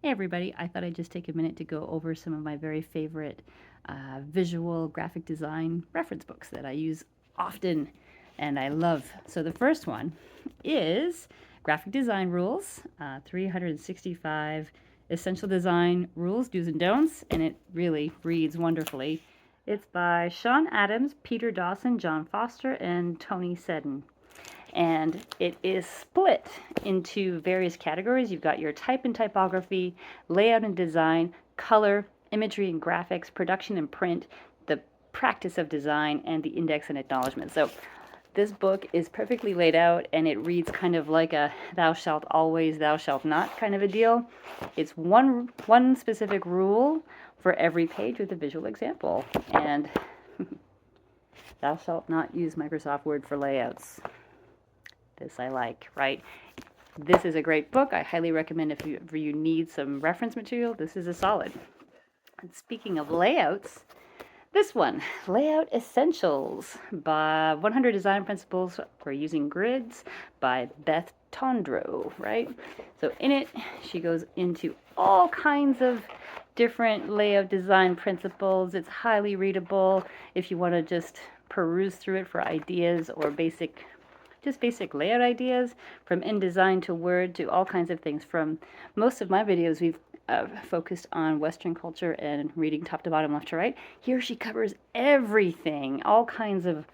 Hey everybody, I thought I'd just take a minute to go over some of my very favorite visual graphic design reference books that I use often and I love. So the first one is Graphic Design Rules, 365 Essential Design Rules, Do's and Don'ts, and it really reads wonderfully. It's by Sean Adams, Peter Dawson, John Foster, and Tony Seddon, and it is split into various categories. You've got your type and typography, layout and design, color, imagery and graphics, production and print, the practice of design, and the index and acknowledgement. So this book is perfectly laid out, and it reads kind of like a thou shalt always, thou shalt not kind of a deal. It's one specific rule for every page with a visual example. And thou shalt not use Microsoft Word for layouts. This I like, right? This is a great book. I highly recommend if you need some reference material, this is a solid. And speaking of layouts, this one, Layout Essentials by 100 Design Principles for Using Grids by Beth Tondreau, right? So in it, she goes into all kinds of different layout design principles. It's highly readable if you want to just peruse through it for ideas or basic layout ideas, from InDesign to Word to all kinds of things. From most of my videos, we've focused on Western culture and reading top to bottom, left to right. Here she covers everything, all kinds of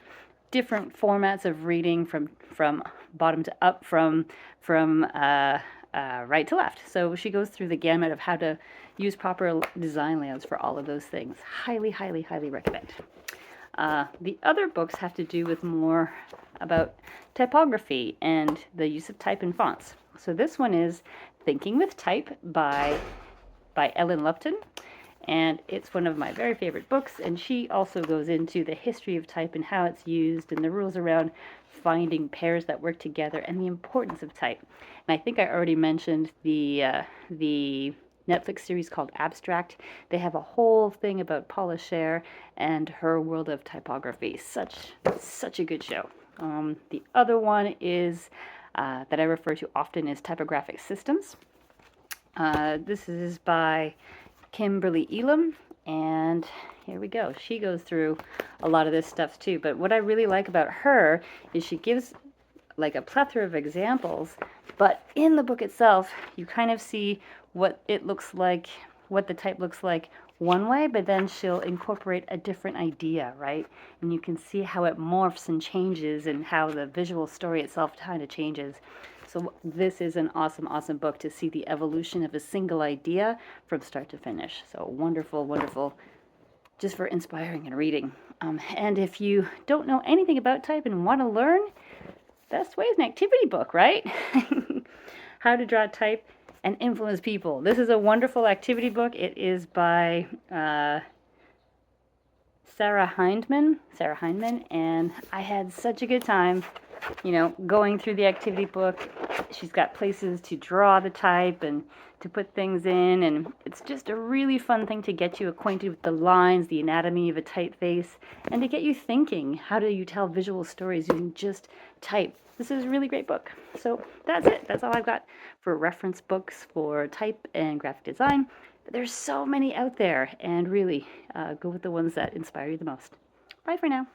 different formats of reading from bottom to up, from right to left. So she goes through the gamut of how to use proper design layouts for all of those things. Highly, highly, highly recommend. The other books have to do with more about typography and the use of type and fonts. So this one is Thinking with Type by Ellen Lupton, and it's one of my very favorite books, and she also goes into the history of type and how it's used and the rules around finding pairs that work together and the importance of type. And I think I already mentioned the Netflix series called Abstract. They have a whole thing about Paula Scher and her world of typography. Such a good show. The other one is that I refer to often is Typographic Systems. This is by Kimberly Elam, and here we go. She goes through a lot of this stuff too, but what I really like about her is she gives like a plethora of examples, but in the book itself, you kind of see what it looks like, what the type looks like one way, but then she'll incorporate a different idea, right? And you can see how it morphs and changes and how the visual story itself kind of changes. So this is an awesome, awesome book to see the evolution of a single idea from start to finish. So wonderful, wonderful, just for inspiring and reading. And if you don't know anything about type and want to learn, best way is an activity book, right? How to Draw Type and Influence People. This is a wonderful activity book. It is by Sarah Hindman, and I had such a good time, going through the activity book. She's got places to draw the type and to put things in, and it's just a really fun thing to get you acquainted with the lines, the anatomy of a typeface, and to get you thinking, how do you tell visual stories using just type? This is a really great book. So that's it. That's all I've got for reference books for type and graphic design. But there's so many out there, and really go with the ones that inspire you the most. Bye for now.